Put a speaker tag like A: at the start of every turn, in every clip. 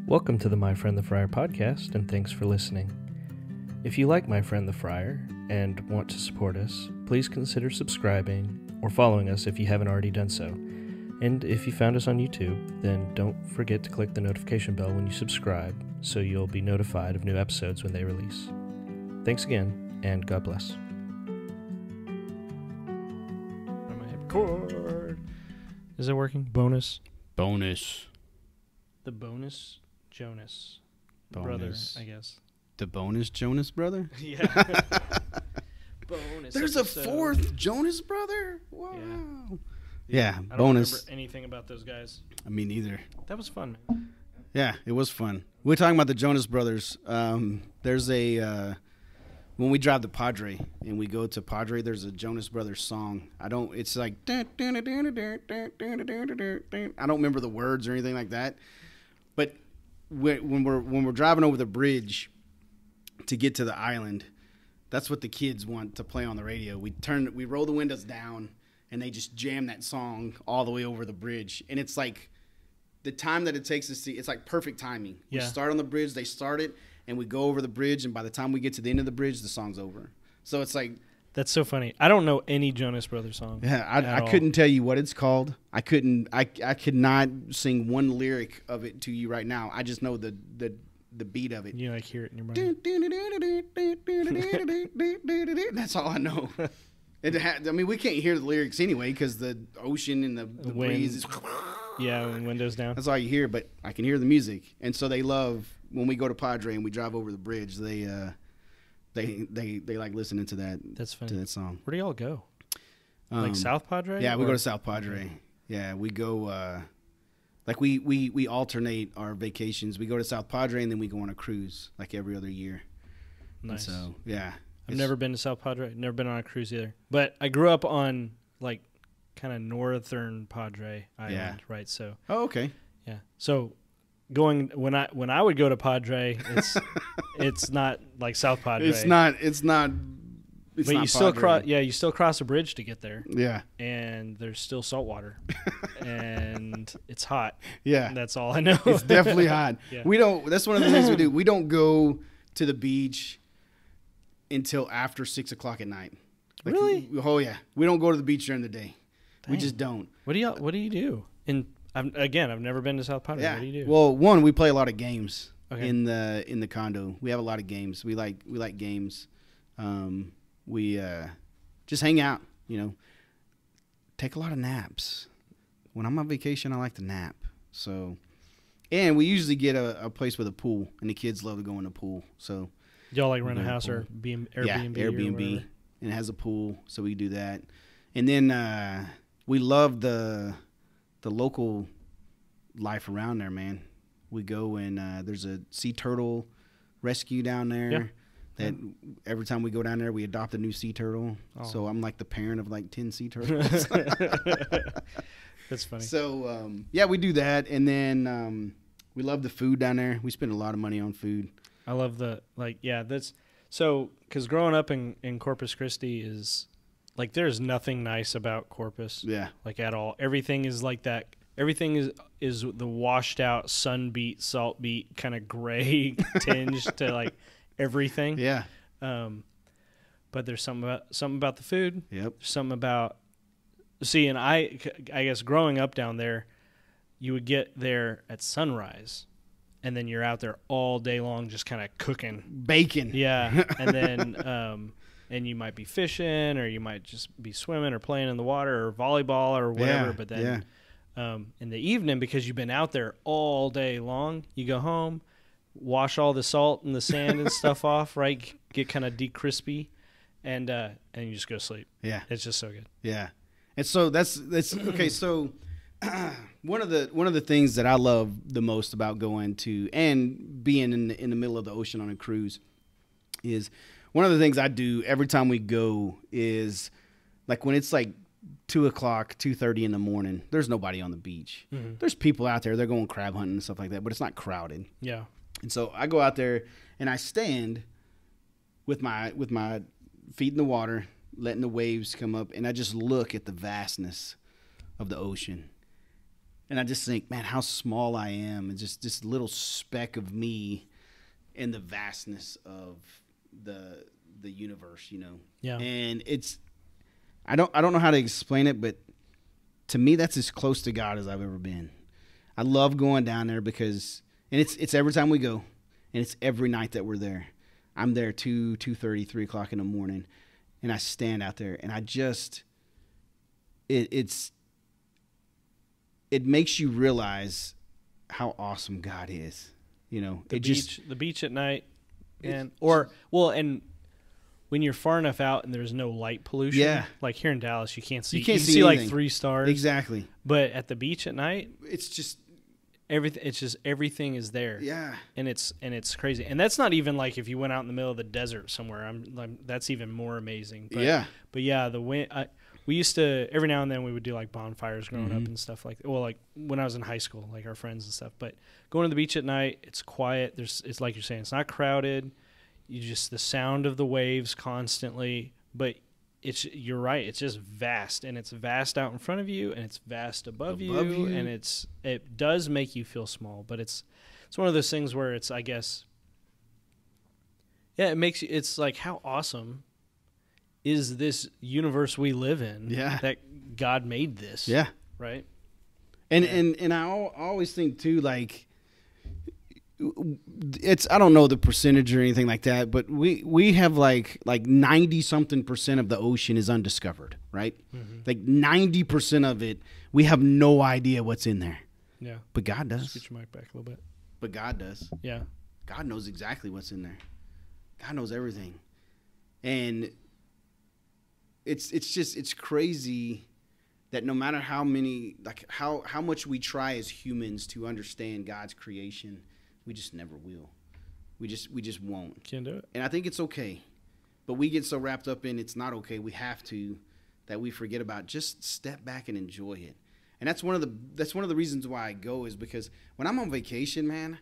A: Welcome to the My Friend the Friar podcast, and thanks for listening. If you like My Friend the Friar and want to support us, please consider subscribing or following us if you haven't already done so. And if you found us on YouTube, then don't forget to click the notification bell when you subscribe so you'll be notified of new episodes when they release. Thanks again, and God bless. I'm gonna hit record. Is it working? Bonus. The bonus Jonas brother, I guess.
B: The bonus Jonas brother?
A: Yeah. Bonus.
B: There's
A: episode.
B: a fourth Jonas brother? Wow. Yeah,
A: I don't
B: bonus.
A: remember anything about those guys.
B: Me neither.
A: That was fun, man.
B: Yeah, it was fun. We're talking about the Jonas brothers. There's a when we drive to Padre and we go to Padre, there's a Jonas Brothers song. It's like I don't remember the words or anything like that. But when we're driving over the bridge to get to the island, that's what the kids want to play on the radio. We roll the windows down, and they just jam that song all the way over the bridge. And it's like the time that it takes to see, it's like perfect timing.
A: Yeah.
B: We start on the bridge, they start it, and we go over the bridge, and by the time we get to the end of the bridge, the song's over. So it's like...
A: That's so funny. I don't know any Jonas Brothers song.
B: Yeah, I couldn't tell you what it's called. I could not sing one lyric of it to you right now. I just know the beat of it.
A: You like hear it in your mind.
B: That's all I know. We can't hear the lyrics anyway because the ocean and the breeze is...
A: Yeah, when windows down.
B: That's all you hear, but I can hear the music. And so they love, when we go to Padre and we drive over the bridge, they like listening to that.
A: That's funny.
B: To that song.
A: Where do y'all go? Like South Padre?
B: Yeah, we go to South Padre. Yeah, we go we alternate our vacations. We go to South Padre and then we go on a cruise like every other year.
A: Nice.
B: And so yeah,
A: I've never been to South Padre. Never been on a cruise either. But I grew up on like kind of northern Padre Island, right? So.
B: Oh, okay.
A: Yeah. So. When I would go to Padre, it's not like South Padre.
B: It's not. But
A: you still cross. Yeah, you still cross a bridge to get there.
B: Yeah.
A: And there's still salt water, and it's hot.
B: Yeah.
A: That's all I know.
B: It's definitely hot.
A: Yeah.
B: We don't. That's one of the things we do. We don't go to the beach until after 6 o'clock at night. Like,
A: really?
B: Oh yeah. We don't go to the beach during the day.
A: Dang.
B: We just don't.
A: What do you do? I've never been to South Padre.
B: Yeah.
A: What do you do?
B: Well, one, we play a lot of games in
A: Okay.
B: the condo. We have a lot of games. We like games. We just hang out, take a lot of naps. When I'm on vacation, I like to nap. So, and we usually get a place with a pool, and the kids love to go in the pool. So,
A: y'all like rent a house or Airbnb?
B: Yeah, Airbnb, and it has a pool, so we do that. And then we love the local life around there, man. We go and there's a sea turtle rescue down there.
A: Yeah.
B: That every time we go down there, we adopt a new sea turtle. Oh. So I'm like the parent of like 10 sea turtles.
A: That's funny.
B: So yeah, we do that, and then we love the food down there. We spend a lot of money on food.
A: I love that's so because growing up in Corpus Christi is like there's nothing nice about Corpus.
B: Yeah,
A: like at all. Everything is like that. Everything is the washed out sun beat, salt beat kind of gray tinge to like everything.
B: Yeah.
A: But there's something about the food.
B: Yep.
A: There's something about and I guess growing up down there, you would get there at sunrise, and then you're out there all day long just kind of cooking
B: bacon.
A: Yeah, and then and you might be fishing, or you might just be swimming or playing in the water or volleyball or whatever.
B: Yeah,
A: but then in the evening, because you've been out there all day long, you go home, wash all the salt and the sand and stuff off, right? Get kind of de-crispy, and you just go to sleep.
B: Yeah,
A: it's just so good.
B: Yeah, and so that's okay. So one of the things that I love the most about going to and being in the middle of the ocean on a cruise is one of the things I do every time we go is like when it's like 2 o'clock, 2:30 in the morning. There's nobody on the beach. Mm-hmm. There's people out there. They're going crab hunting and stuff like that, but it's not crowded.
A: Yeah.
B: And so I go out there and I stand with my feet in the water, letting the waves come up, and I just look at the vastness of the ocean. And I just think, man, how small I am, and just this little speck of me in the vastness of the universe, you know.
A: Yeah.
B: And it's, I don't know how to explain it, but to me, that's as close to God as I've ever been. I love going down there because, and it's every time we go, and it's every night that we're there. I'm there 2:30, 3 o'clock in the morning, and I stand out there, and I just, it makes you realize how awesome God is. You know,
A: the beach at night, and and when you're far enough out and there's no light pollution,
B: yeah,
A: like here in Dallas, you can't see.
B: You can
A: see like 3 stars
B: exactly.
A: But at the beach at night,
B: it's just
A: everything. It's just everything is there.
B: Yeah,
A: and it's crazy. And that's not even like if you went out in the middle of the desert somewhere. That's even more amazing. But, but yeah, the wind. We used to, every now and then we would do like bonfires growing up and stuff like that. Well, like when I was in high school, like our friends and stuff. But going to the beach at night, it's quiet. It's like you're saying, it's not crowded. You just, the sound of the waves constantly. But you're right. It's just vast, and it's vast out in front of you, and it's vast above you, and it does make you feel small. But it's one of those things where it's, I guess, yeah, it makes you. It's like, how awesome is this universe we live in?
B: Yeah,
A: that God made this.
B: Yeah,
A: right.
B: And I always think too, like, it's, I don't know the percentage or anything like that, but we have like 90-something% of the ocean is undiscovered, right? Like 90% of it, we have no idea what's in there.
A: Yeah,
B: but God does.
A: Just get your mic back a little bit.
B: But God does.
A: Yeah,
B: God knows exactly what's in there. God knows everything, and it's crazy that no matter how many, like how much we try as humans to understand God's creation, we just never will. We just won't.
A: Can't do it.
B: And I think it's okay, but we get so wrapped up in it's not okay, we have to, that we forget about just step back and enjoy it. And that's one of the reasons why I go, is because when I'm on vacation, man,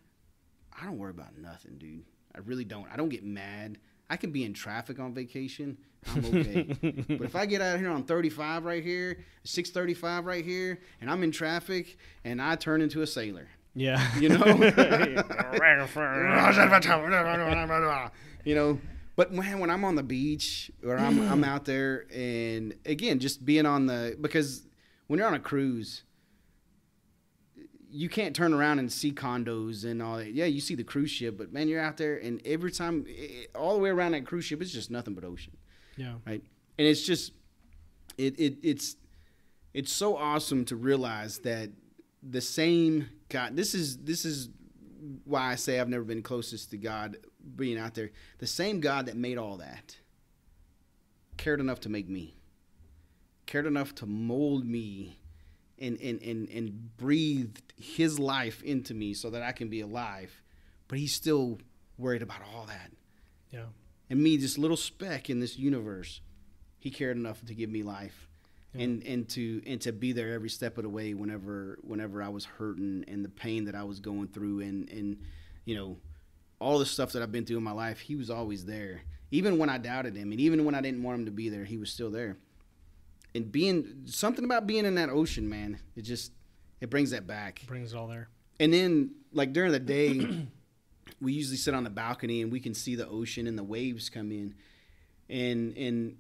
B: I don't worry about nothing, dude. I really don't. I don't get mad. I can be in traffic on vacation. I'm okay. But if I get out here on 35 right here, 635 right here, and I'm in traffic, and I turn into a sailor.
A: Yeah.
B: You know? You know? But man, when I'm on the beach or I'm out there, and again, just being on because when you're on a cruise, you can't turn around and see condos and all that. Yeah, you see the cruise ship, but man, you're out there, and every time, all the way around that cruise ship, it's just nothing but ocean.
A: Yeah.
B: Right. And it's just, it's so awesome to realize that the same God, this is why I say I've never been closest to God being out there. The same God that made all that cared enough to make me, cared enough to mold me, and breathed his life into me so that I can be alive. But he's still worried about all that.
A: Yeah.
B: And me, this little speck in this universe, he cared enough to give me life. Yeah. And to be there every step of the way whenever I was hurting, and the pain that I was going through, and you know, all the stuff that I've been through in my life, he was always there. Even when I doubted him, and even when I didn't want him to be there, he was still there. And something about being in that ocean, man, it brings that back.
A: It brings it all there.
B: And then, like, during the day, we usually sit on the balcony and we can see the ocean and the waves come in. And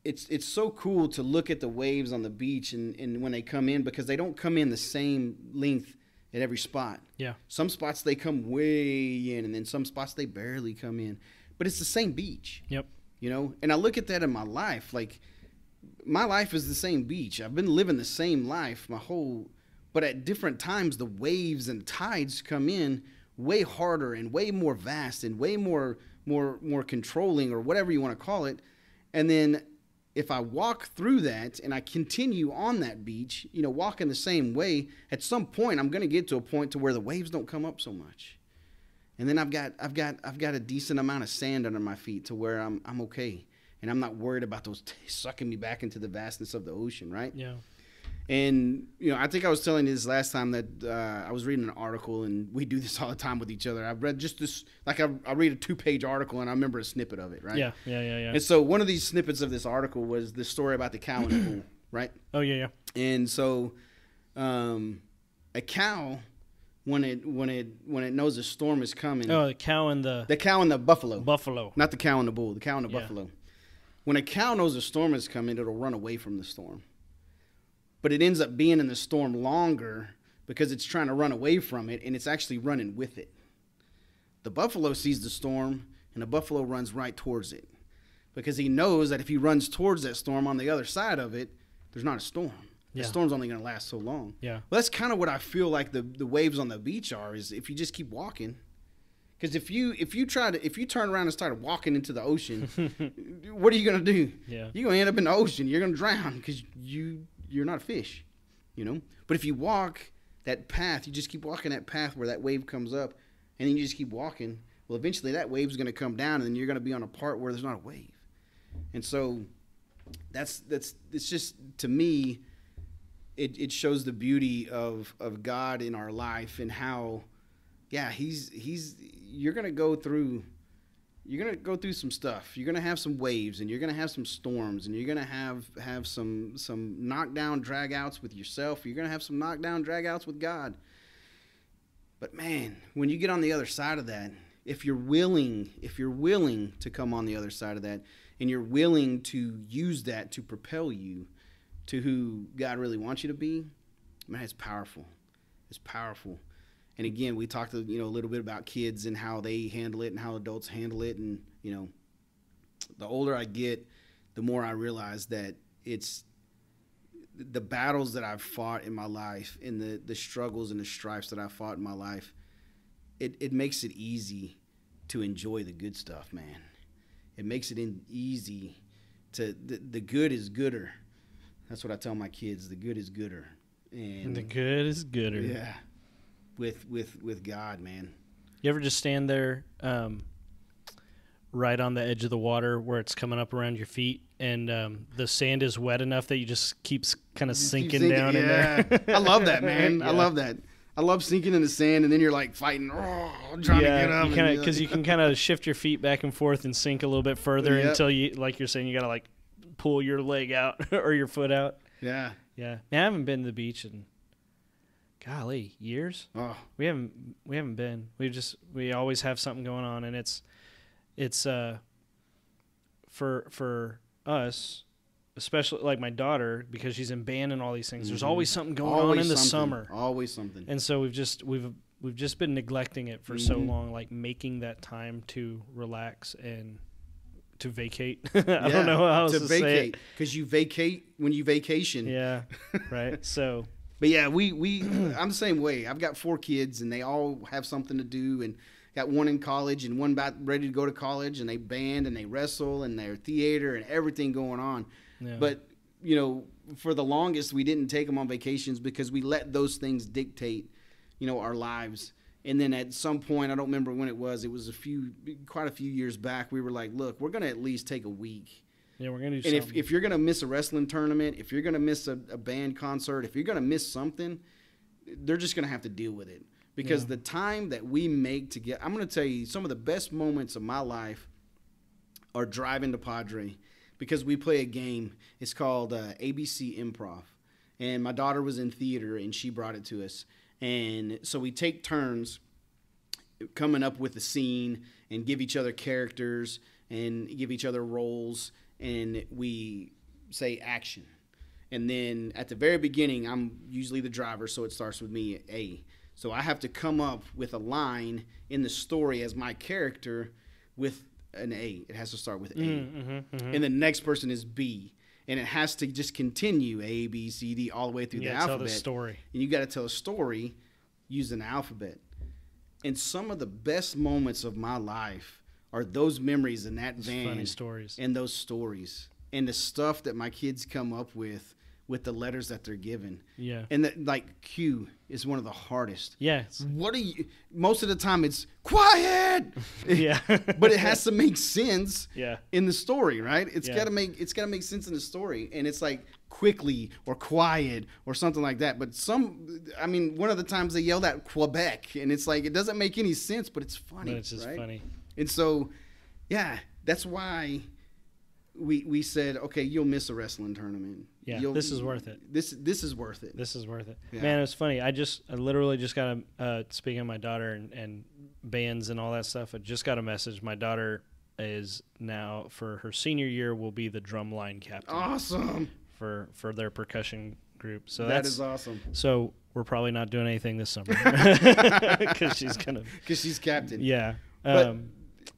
B: it's so cool to look at the waves on the beach and when they come in, because they don't come in the same length at every spot.
A: Yeah.
B: Some spots they come way in, and then some spots they barely come in. But it's the same beach.
A: Yep.
B: You know? And I look at that in my life, like, my life is the same beach. I've been living the same life but at different times the waves and tides come in way harder and way more vast and way more controlling, or whatever you want to call it. And then if I walk through that and I continue on that beach, you know, walking the same way, at some point I'm going to get to a point to where the waves don't come up so much. And then I've got a decent amount of sand under my feet to where I'm okay. And I'm not worried about those sucking me back into the vastness of the ocean, right?
A: Yeah.
B: And, you know, I think I was telling you this last time that I was reading an article, and we do this all the time with each other. I've read just this, like I read a 2-page article, and I remember a snippet of it, right?
A: Yeah.
B: And so one of these snippets of this article was the story about the cow in the pool, right?
A: Oh, yeah.
B: And so A cow, when it knows a storm is coming.
A: Oh, the cow and
B: the buffalo.
A: Buffalo.
B: Not the cow and the bull. The cow and the buffalo. When a cow knows a storm is coming, it'll run away from the storm. But it ends up being in the storm longer because it's trying to run away from it, and it's actually running with it. The buffalo sees the storm, and the buffalo runs right towards it because he knows that if he runs towards that storm on the other side of it, there's not a storm. The storm's only going to last so long. Yeah. Well, that's kind of what I feel like the waves on the beach are, is if you just keep walking. Because if you turn around and start walking into the ocean, what are you going to do? Yeah. You're going to end up in the ocean. You're going to drown because you're not a fish, you know? But if you walk that path, you just keep walking that path where that wave comes up, and then you just keep walking. Well, eventually that wave's going to come down, and then you're going to be on a part where there's not a wave. And so it's just, to me, it shows the beauty of God in our life, and how, you're going to go through some stuff. You're going to have some waves, and you're going to have some storms, and you're going to have some knockdown drag-outs with yourself. You're going to have some knockdown drag-outs with God. But man, when you get on the other side of that, if you're willing to come on the other side of that, and you're willing to use that to propel you to who God really wants you to be, man, it's powerful. It's powerful. And again, we talked a little bit about kids and how they handle it and how adults handle it. And, the older I get, the more I realize that it's the battles that I've fought in my life, and the struggles and the strifes that I've fought in my life, it makes it easy to enjoy the good stuff, man. It makes it easy to, the good is gooder. That's what I tell my kids. The good is gooder. And
A: the good is gooder.
B: Yeah. With God, man.
A: You ever just stand there right on the edge of the water where it's coming up around your feet, and the sand is wet enough that you just keeps kind of sinking down in there?
B: I love that, man. I love that. I love sinking in the sand, and then you're like fighting, trying to get up.
A: Because you can kind of shift your feet back and forth and sink a little bit further until you, like you're saying, you got to like pull your leg out or your foot out. Yeah. Yeah. Now, I haven't been to the beach in, golly, years. Oh. We haven't been. We always have something going on, and it's for us, especially like my daughter, because she's in band and all these things. There's always something going on in the summer.
B: Always something.
A: And so we've just been neglecting it for so long, like making that time to relax and to vacate. I don't know how else to say it.
B: Because you vacate when you vacation.
A: Yeah, right. So,
B: but yeah, I'm the same way. I've got 4 kids, and they all have something to do, and got one in college and one about ready to go to college, and they band and they wrestle and they're theater and everything going on. Yeah. But for the longest, we didn't take them on vacations because we let those things dictate, our lives. And then at some point, I don't remember when it was quite a few years back, we were like, look, we're going to at least take a week.
A: Yeah, we're going to do
B: something.
A: And
B: if you're going to miss a wrestling tournament, if you're going to miss a band concert, if you're going to miss something, they're just going to have to deal with it. Because the time that we make to get – I'm going to tell you, some of the best moments of my life are driving to Padre, because we play a game. It's called ABC Improv. And my daughter was in theater, and she brought it to us. And so we take turns coming up with a scene and give each other characters and give each other roles, and we say action. And then at the very beginning, I'm usually the driver, so it starts with me, A. So I have to come up with a line in the story as my character with an A. It has to start with A. And the next person is B. And it has to just continue A, B, C, D, all the way through the alphabet.
A: Tell the story.
B: And you got to tell a story using the alphabet. And some of the best moments of my life are those memories in that van.
A: Funny stories.
B: And those stories. And the stuff that my kids come up with the letters that they're given. Yeah. And that, like, Q is one of the hardest.
A: Yes.
B: Most of the time it's quiet.
A: Yeah.
B: But it has to make sense
A: yeah.
B: in the story, right? It's gotta make sense in the story. And it's like quickly or quiet or something like that. But one of the times they yelled at Quebec, and it's like, it doesn't make any sense, but it's funny.
A: But it's just funny.
B: And so, yeah, that's why we said, okay, you'll miss a wrestling tournament.
A: Yeah, this is worth it.
B: This is worth it.
A: This is worth it.
B: Yeah.
A: Man, it's funny. I literally just got speaking of my daughter and bands and all that stuff, I just got a message. My daughter is now, for her senior year, will be the drum line captain.
B: Awesome.
A: For their percussion group. So
B: that is awesome.
A: So we're probably not doing anything this summer because she's
B: captain.
A: Yeah.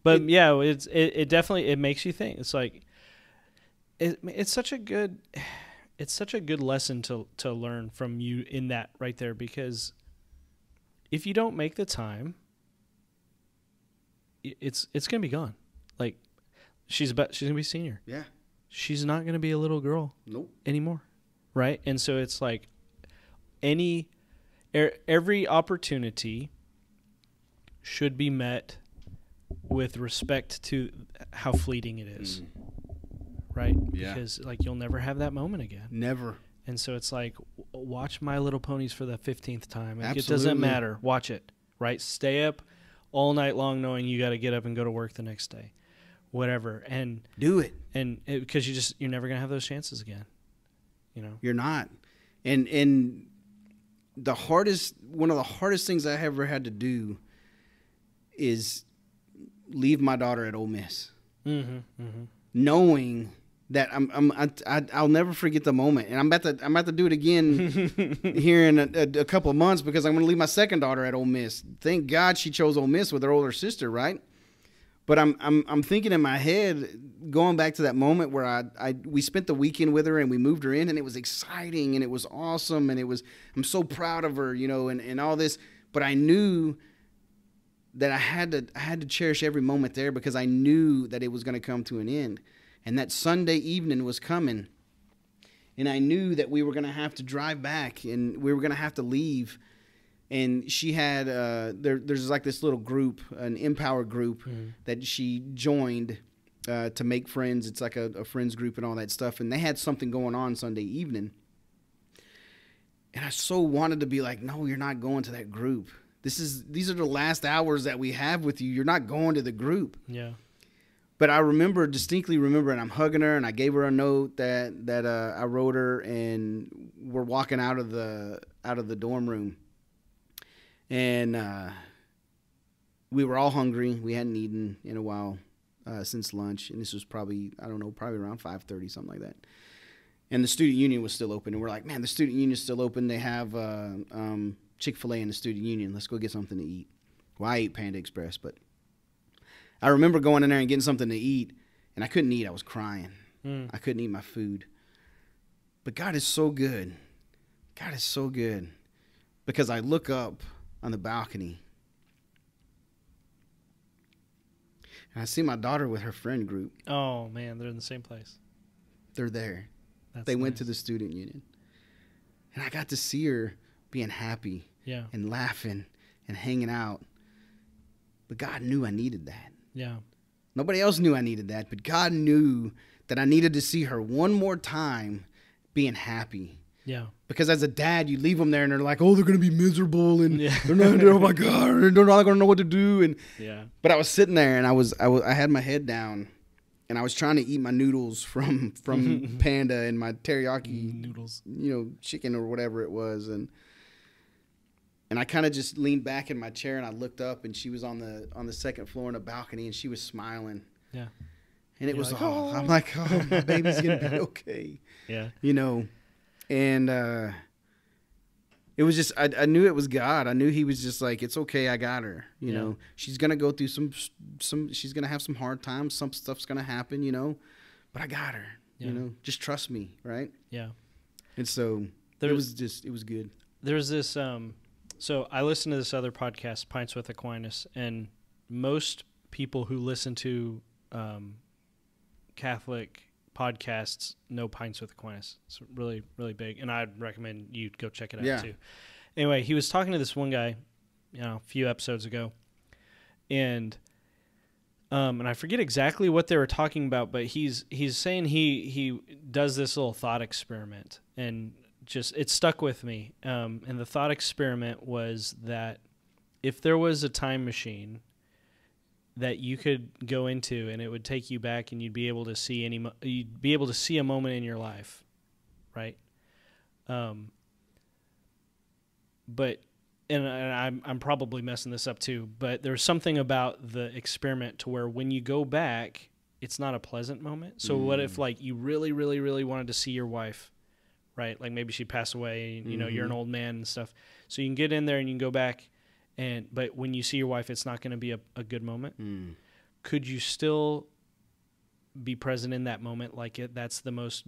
A: But yeah, it definitely makes you think. It's like it's such a good lesson to learn from you in that right there, because if you don't make the time, it's gonna be gone. Like she's gonna be senior.
B: Yeah.
A: She's not gonna be a little girl.
B: Nope.
A: Anymore. Right? And so it's like every opportunity should be met with respect to how fleeting it is. Right?
B: Yeah.
A: Because like you'll never have that moment again.
B: Never.
A: And so it's like, watch My Little Ponies for the 15th time. Like,
B: Absolutely.
A: it doesn't matter. Watch it. Right? Stay up all night long knowing you got to get up and go to work the next day. Whatever. And
B: do it.
A: And because you're never going to have those chances again. You know,
B: you're not. And one of the hardest things I ever had to do is leave my daughter at Ole Miss, knowing that I'll never forget the moment, and I'm about to do it again here in a couple of months, because I'm going to leave my second daughter at Ole Miss. Thank God she chose Ole Miss with her older sister, right? But I'm thinking in my head, going back to that moment where we spent the weekend with her and we moved her in, and it was exciting and it was awesome and I'm so proud of her, you know, and all this. But I knew that I had to cherish every moment there, because I knew that it was going to come to an end, and that Sunday evening was coming, and I knew that we were going to have to drive back and we were going to have to leave. And she had there's like this little group, an Empower group that she joined to make friends. It's like a friends group and all that stuff. And they had something going on Sunday evening. And I so wanted to be like, no, you're not going to that group. These are the last hours that we have with you. You're not going to the group.
A: Yeah.
B: But I distinctly remember, and I'm hugging her, and I gave her a note that I wrote her, and we're walking out of the dorm room. And we were all hungry. We hadn't eaten in a while since lunch. And this was probably around 5:30, something like that. And the student union was still open. And we're like, man, the student union's still open. They have Chick-fil-A in the student union. Let's go get something to eat. Well, I ate Panda Express, but I remember going in there and getting something to eat. And I couldn't eat. I was crying. I couldn't eat my food. But God is so good. God is so good. Because I look up on the balcony, and I see my daughter with her friend group.
A: Oh man, they're in the same place.
B: They're there.
A: They
B: went to the student union, and I got to see her being happy, and laughing and hanging out. But God knew I needed that.
A: Yeah.
B: Nobody else knew I needed that, but God knew that I needed to see her one more time being happy.
A: Yeah.
B: Because as a dad, you leave them there and they're like, oh, they're going to be miserable, and they're not, oh my God, they're not going to know what to do. And but I was sitting there, and I had my head down, and I was trying to eat my noodles from Panda and my teriyaki
A: noodles,
B: chicken or whatever it was, and I kind of just leaned back in my chair, and I looked up, and she was on the second floor in a balcony, and she was smiling. Yeah. And it was, I'm like, oh, my baby's going to be okay.
A: Yeah.
B: And it was just, I knew it was God. I knew he was just like, it's okay, I got her. You know, she's going to go through some, she's going to have some hard times. Some stuff's going to happen, but I got her, just trust me. Right. Yeah. And so it was good.
A: There's this, so I listen to this other podcast, Pints with Aquinas, and most people who listen to Catholic podcasts know Pints with Aquinas. It's really, really big, and I'd recommend you go check it out too. Anyway, he was talking to this one guy, a few episodes ago, and I forget exactly what they were talking about, but he's saying he does this little thought experiment, and just it stuck with me. And the thought experiment was that if there was a time machine that you could go into, and it would take you back, and you'd be able to see a moment in your life right? But and I'm probably messing this up too, but there's something about the experiment to where when you go back, it's not a pleasant moment. So what if like you really, really, really wanted to see your wife, right? Like maybe she passed away, you know, you're an old man and stuff. So you can get in there and you can go back, but when you see your wife, it's not going to be a good moment. Could you still be present in that moment? Like that's the most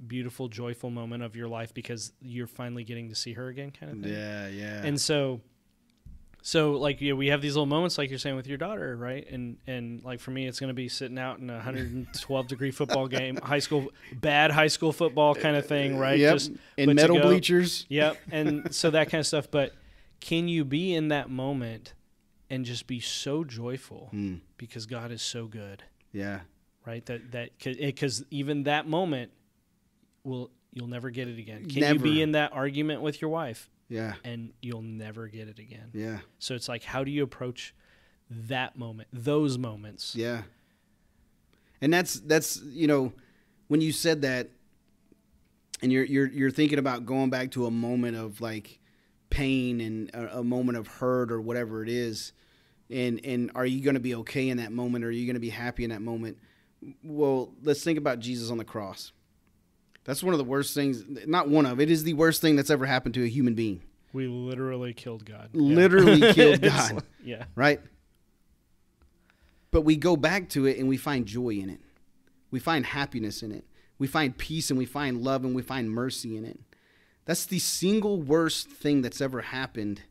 A: beautiful, joyful moment of your life because you're finally getting to see her again, kind of thing.
B: Yeah.
A: And so like we have these little moments, like you're saying with your daughter, right? And like for me, it's going to be sitting out in a 112 degree football game, bad high school football kind of thing, right?
B: Yep.
A: Just
B: in metal bleachers.
A: Yep. And so that kind of stuff. But can you be in that moment and just be so joyful because God is so good?
B: Yeah.
A: Right. Because even that moment, you'll never get it again. Can
B: Never.
A: you be in that argument with your wife?
B: Yeah.
A: And you'll never get it again.
B: Yeah.
A: So it's like, how do you approach that moment, those moments?
B: Yeah. And that's you know, when you said that, and you're thinking about going back to a moment of like pain and a moment of hurt or whatever it is, and are you going to be okay in that moment? Or are you going to be happy in that moment? Well, let's think about Jesus on the cross. That's one of the worst things. Not one of. It is the worst thing that's ever happened to a human being.
A: We literally killed God.
B: Literally killed God.
A: Like, yeah.
B: Right? But we go back to it and we find joy in it. We find happiness in it. We find peace and we find love and we find mercy in it. That's the single worst thing that's ever happened.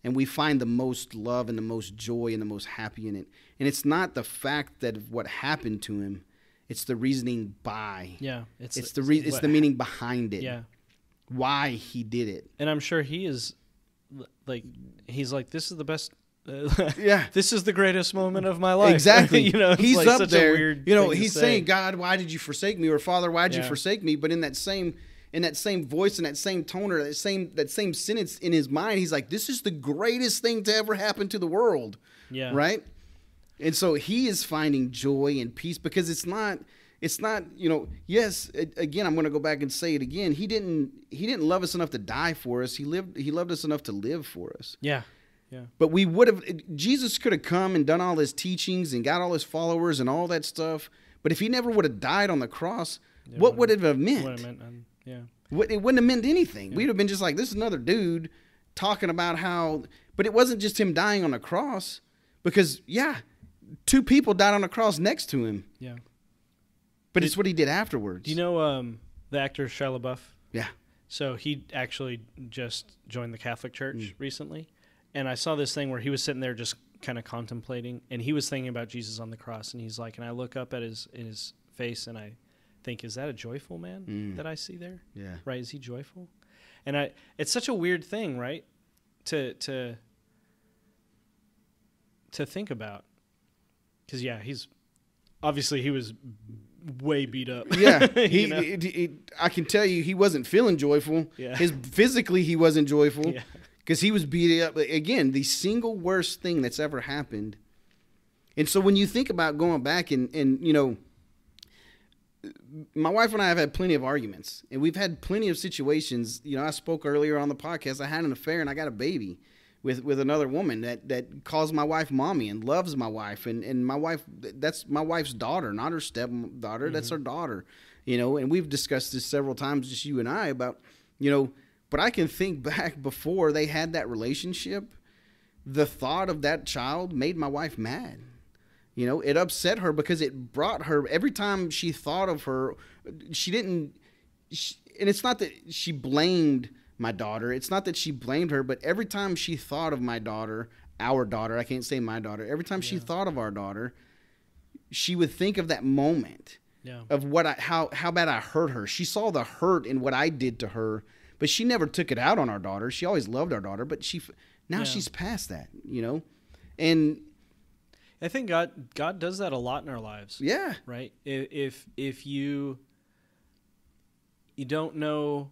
B: And we find the most love and the most joy and the most happy in it. And it's not the fact that of what happened to him. It's the reasoning by.
A: Yeah.
B: It's the meaning behind it.
A: Yeah.
B: Why he did it.
A: And I'm sure he is like, he's like, this is the best.
B: Yeah.
A: This is the greatest moment of my life.
B: Exactly.
A: You know,
B: he's
A: like
B: up
A: such
B: there.
A: A weird
B: you know,
A: thing
B: he's
A: to
B: saying,
A: say.
B: God, why did you forsake me? Or Father, why did you forsake me? But in that same voice and that same tone or that same sentence in his mind, he's like, this is the greatest thing to ever happen to the world.
A: Yeah.
B: Right? And so he is finding joy and peace because it's not, you know, yes, again, I'm going to go back and say it again. He didn't love us enough to die for us. He loved us enough to live for us.
A: Yeah. Yeah.
B: But Jesus could have come and done all his teachings and got all his followers and all that stuff. But if he never would have died on the cross, what would it have meant?
A: Yeah.
B: It wouldn't have meant anything. Yeah. We'd have been just like, this is another dude talking about how, but it wasn't just him dying on the cross because, two people died on the cross next to him.
A: Yeah.
B: But it's what he did afterwards.
A: Do you know the actor Shia LaBeouf?
B: Yeah.
A: So he actually just joined the Catholic Church recently. And I saw this thing where he was sitting there just kind of contemplating, and he was thinking about Jesus on the cross. And he's like, and I look up at his face and I think, is that a joyful man that I see there?
B: Yeah.
A: Right? Is he joyful? And it's such a weird thing, right? To think about. Because, he's obviously he was way beat up.
B: Yeah. I can tell you he wasn't feeling joyful.
A: Yeah.
B: Physically he wasn't joyful.
A: Yeah.
B: Because he was beat up. Again, the single worst thing that's ever happened. And so when you think about going back and you know, my wife and I have had plenty of arguments. And we've had plenty of situations. You know, I spoke earlier on the podcast. I had an affair and I got a baby with another woman that calls my wife mommy and loves my wife. And my wife, that's my wife's daughter, not her stepdaughter. Mm-hmm. That's her daughter. You know, and we've discussed this several times, just you and I, about, you know, but I can think back before they had that relationship, the thought of that child made my wife mad. You know, it upset her because it brought her, every time she thought of her, and it's not that she blamed my daughter. It's not that she blamed her, but every time she thought of my daughter, our daughter, I can't say my daughter, every time she thought of our daughter, she would think of that moment of how bad I hurt her. She saw the hurt in what I did to her. But she never took it out on our daughter. She always loved our daughter, but she's past that, you know? And
A: I think God does that a lot in our lives.
B: Yeah.
A: Right? If you don't know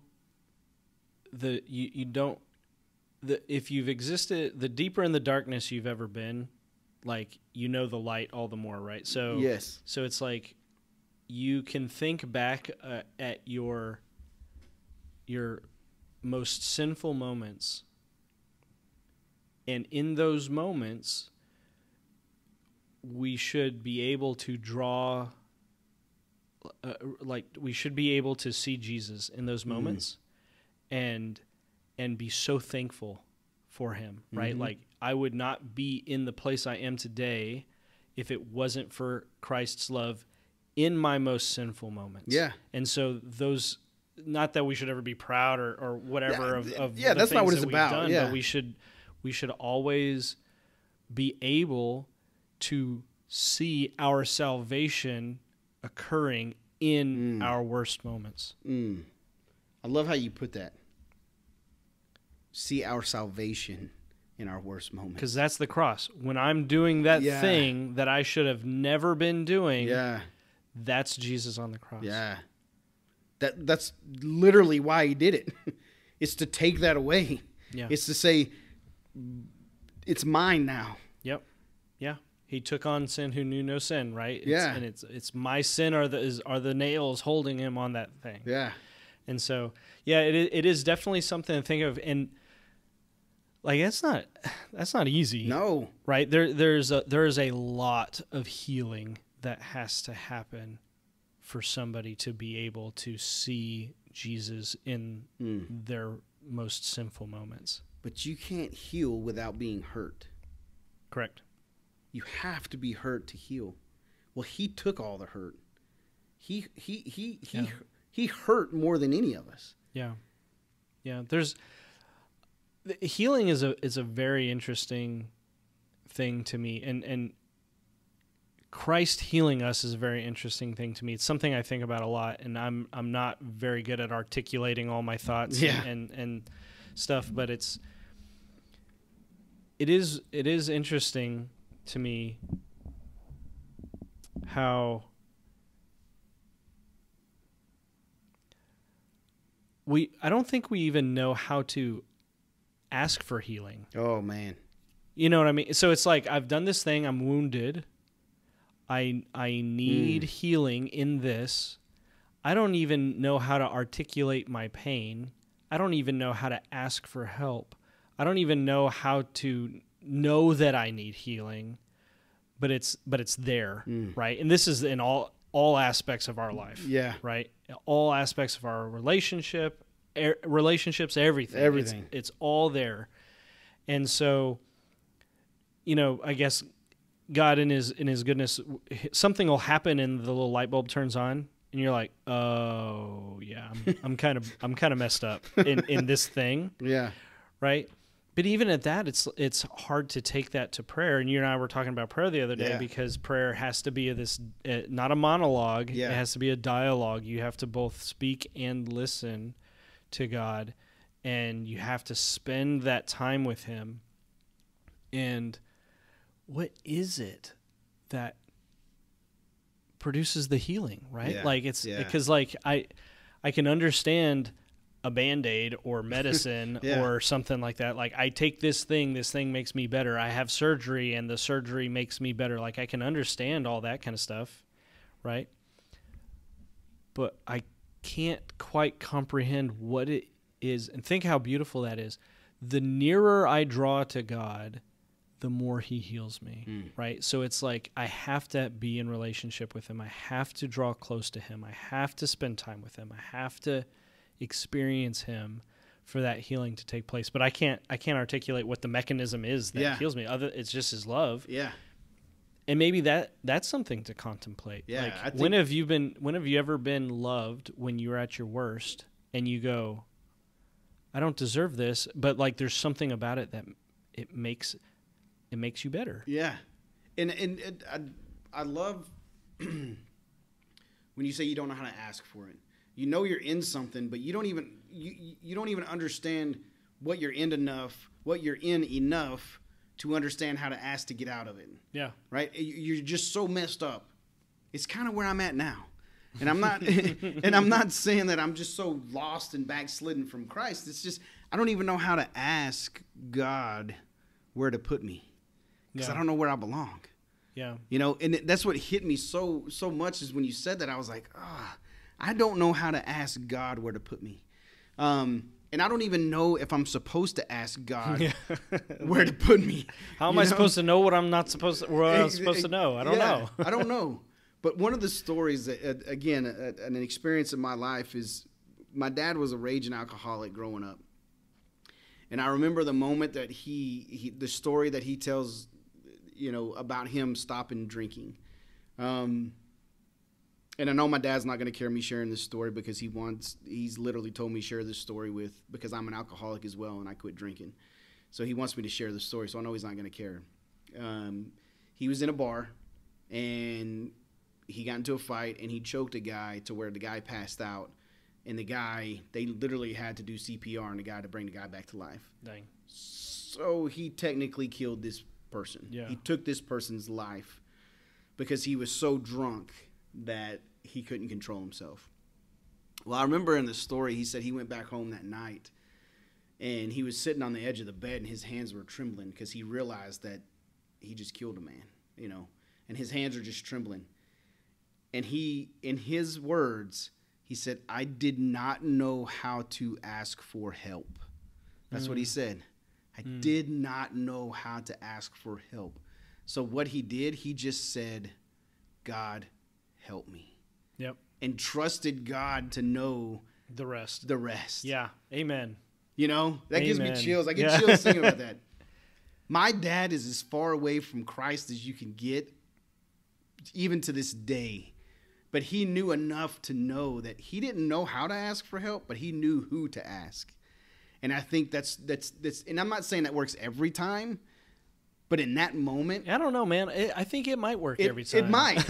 A: if you've existed, the deeper in the darkness you've ever been, like, you know the light all the more, right? So
B: yes.
A: So it's like you can think back at your your most sinful moments. And in those moments, we should be able to draw, we should be able to see Jesus in those moments and be so thankful for him, right?
B: Mm-hmm.
A: Like, I would not be in the place I am today if it wasn't for Christ's love in my most sinful moments.
B: Yeah.
A: And so those, not that we should ever be proud or whatever of
B: yeah,
A: the
B: that's not
A: things
B: what it's
A: that we've
B: about.
A: done,
B: Yeah.
A: but we should always be able to see our salvation occurring in our worst moments.
B: I love how you put that. See our salvation in our worst moments.
A: Because that's the cross. When I'm doing that thing that I should have never been doing, that's Jesus on the cross.
B: Yeah. That's literally why he did it. It's to take that away.
A: Yeah.
B: It's to say, it's mine now.
A: Yep. Yeah. He took on sin who knew no sin, right?
B: Yeah.
A: And it's my sin are the nails holding him on that thing.
B: Yeah.
A: And so, yeah, it is definitely something to think of. And like, that's not easy.
B: No.
A: Right? There is a lot of healing that has to happen for somebody to be able to see Jesus in their most sinful moments.
B: But you can't heal without being hurt.
A: Correct.
B: You have to be hurt to heal. Well, he took all the hurt. He hurt more than any of us.
A: Yeah. Yeah. Healing is a very interesting thing to me, and Christ healing us is a very interesting thing to me. It's something I think about a lot, and I'm not very good at articulating all my thoughts and stuff, but it is interesting to me how I don't think we even know how to ask for healing.
B: Oh, man.
A: You know what I mean? So it's like, I've done this thing, I'm wounded, I need healing in this. I don't even know how to articulate my pain. I don't even know how to ask for help. I don't even know how to know that I need healing, but it's there, right? And this is in all aspects of our life.
B: Yeah.
A: Right? All aspects of our relationships, everything.
B: Everything.
A: It's all there. And so, I guess God in his goodness, something will happen and the little light bulb turns on and you're like, "Oh, yeah, I'm kind of messed up in this thing."
B: Yeah.
A: Right? But even at that, it's hard to take that to prayer. And you and I were talking about prayer the other day because prayer has to be not a monologue.
B: Yeah.
A: It has to be a dialogue. You have to both speak and listen to God, and you have to spend that time with him. And what is it that produces the healing, right?
B: Yeah.
A: Like, it's because like I can understand a Band-Aid or medicine or something like that. Like, I take this thing makes me better. I have surgery and the surgery makes me better. Like, I can understand all that kind of stuff, right? But I can't quite comprehend what it is. And think how beautiful that is. The nearer I draw to God, the more he heals me, right? So it's like, I have to be in relationship with him. I have to draw close to him. I have to spend time with him. I have to experience him for that healing to take place. But I can't articulate what the mechanism is that heals me. It's just his love.
B: Yeah.
A: And maybe that's something to contemplate.
B: Yeah.
A: Like, when have you ever been loved when you were at your worst and you go, I don't deserve this, but like, there's something about it that it makes you better.
B: Yeah. And I love when you say you don't know how to ask for it. You know you're in something, but you don't even understand what you're in enough to understand how to ask to get out of it.
A: Yeah.
B: Right? You're just so messed up. It's kind of where I'm at now. And I'm not and I'm not saying that I'm just so lost and backslidden from Christ. It's just I don't even know how to ask God where to put me. Because I don't know where I belong.
A: Yeah.
B: And that's what hit me so much is when you said that, I was like, I don't know how to ask God where to put me. And I don't even know if I'm supposed to ask God where to put me.
A: How am I supposed to know what I'm not supposed to, what I'm supposed to know? I don't know.
B: I don't know. But one of the stories that, again, an experience in my life is my dad was a raging alcoholic growing up. And I remember the moment that the story that he tells, about him stopping drinking. And I know my dad's not going to care me sharing this story because he's literally told me share this story because I'm an alcoholic as well and I quit drinking. So he wants me to share the story, so I know he's not going to care. He was in a bar and he got into a fight and he choked a guy to where the guy passed out. And they literally had to do CPR on the guy to bring the guy back to life.
A: Dang.
B: So he technically killed this person. Yeah. He took this person's life because he was so drunk that he couldn't control himself. Well, I remember in the story, he said he went back home that night and he was sitting on the edge of the bed and his hands were trembling because he realized that he just killed a man, and his hands are just trembling. And he, in his words, he said, I did not know how to ask for help. That's what he said. I did not know how to ask for help. So what he did, he just said, God, help me.
A: Yep.
B: And trusted God to know
A: the rest.
B: Yeah.
A: Amen.
B: That gives me chills. I get chills thinking about that. My dad is as far away from Christ as you can get, even to this day. But he knew enough to know that he didn't know how to ask for help, but he knew who to ask. And I think that's and I'm not saying that works every time, but in that moment,
A: I don't know, man. I think it might work every time.
B: It might.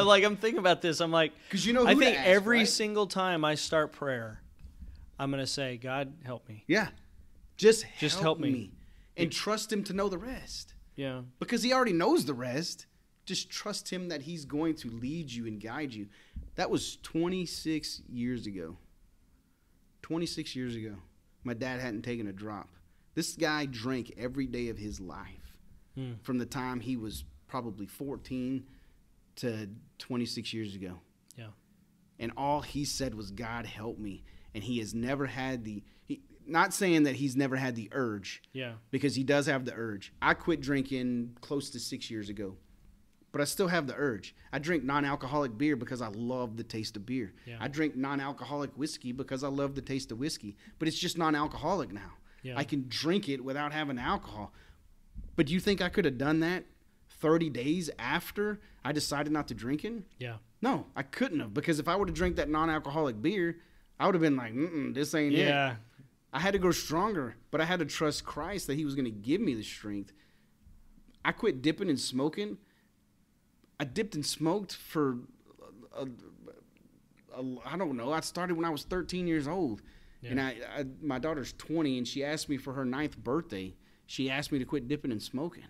A: Like, I'm thinking about this. I'm like,
B: because who
A: I think
B: to ask,
A: every
B: right?
A: single time I start prayer, I'm going to say, God, help me.
B: Yeah. Just
A: help me.
B: And trust him to know the rest.
A: Yeah.
B: Because he already knows the rest. Just trust him that he's going to lead you and guide you. That was 26 years ago. 26 years ago. My dad hadn't taken a drop. This guy drank every day of his life. From the time he was probably 14 to 26 years ago.
A: Yeah.
B: And all he said was, God, help me. And he has never had not saying that he's never had the urge.
A: Yeah.
B: Because he does have the urge. I quit drinking close to 6 years ago. But I still have the urge. I drink non-alcoholic beer because I love the taste of beer.
A: Yeah.
B: I drink non-alcoholic whiskey because I love the taste of whiskey. But it's just non-alcoholic now.
A: Yeah.
B: I can drink it without having alcohol. But do you think I could have done that 30 days after I decided not to drink it?
A: Yeah.
B: No, I couldn't have. Because if I would have drank that non-alcoholic beer, I would have been like, this ain't it.
A: Yeah.
B: I had to go stronger. But I had to trust Christ that he was going to give me the strength. I quit dipping and smoking. I dipped and smoked for, I don't know. I started when I was 13 years old. Yeah. And my daughter's 20, and she asked me for her 9th birthday. She asked me to quit dipping and smoking.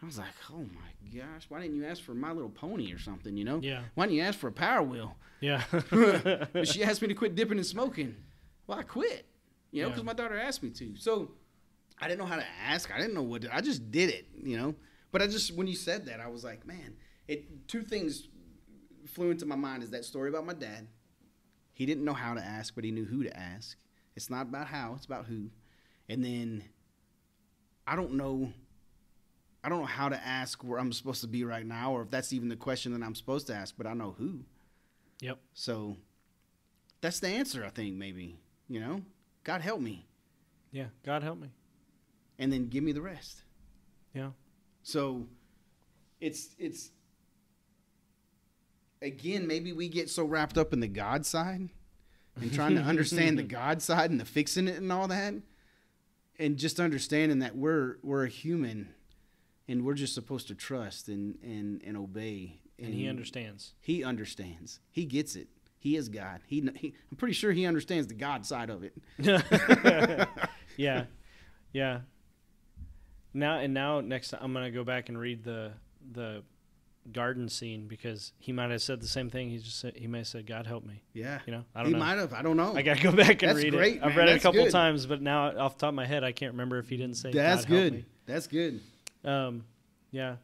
B: I was like, oh, my gosh. Why didn't you ask for My Little Pony or something,
A: Yeah.
B: Why didn't you ask for a Power Wheel?
A: Yeah.
B: But she asked me to quit dipping and smoking. Well, I quit, because my daughter asked me to. So I didn't know how to ask. I didn't know what to, I just did it, But when you said that, I was like, man. Two things flew into my mind is that story about my dad. He didn't know how to ask, but he knew who to ask. It's not about how, it's about who. And then I don't know how to ask where I'm supposed to be right now, or if that's even the question that I'm supposed to ask, but I know who.
A: Yep.
B: So that's the answer, I think, maybe. God help me.
A: Yeah, God help me.
B: And then give me the rest.
A: Yeah.
B: So it's again, maybe we get so wrapped up in the God side and trying to understand the God side and the fixing it and all that, and just understanding that we're a human and we're just supposed to trust and obey.
A: And he understands.
B: He understands. He gets it. He is God. I'm pretty sure he understands the God side of it.
A: Yeah. Yeah. Now next time I'm going to go back and read the garden scene, because he might have said the same thing. He may have said, God help me.
B: Yeah.
A: I don't know.
B: He might have. I don't know.
A: I got to go back and read
B: great,
A: it. I've read it a couple times, but now off the top of my head, I can't remember if he didn't say
B: That's
A: God
B: good.
A: help me.
B: That's good.
A: Yeah.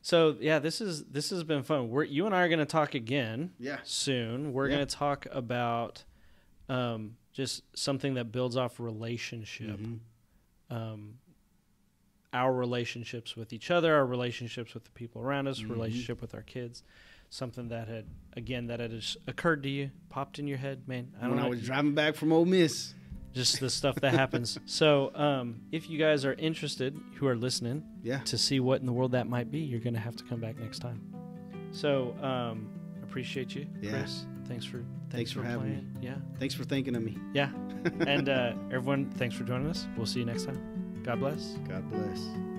A: So yeah, this has been fun. You and I are going to talk again.
B: Yeah.
A: Soon. We're going to talk about just something that builds off relationship.
B: Mm-hmm.
A: Our relationships with each other, our relationships with the people around us,
B: Mm-hmm.
A: relationship with our kids. Something that had occurred to you, popped in your head, man.
B: When I was driving back from Ole Miss.
A: Just the stuff that happens. So if you guys are interested, who are listening, to see what in the world that might be, you're going to have to come back next time. So appreciate you, Chris. Thanks for
B: having me.
A: Yeah.
B: Thanks for thinking of me.
A: Yeah. And everyone, thanks for joining us. We'll see you next time. God bless.
B: God bless.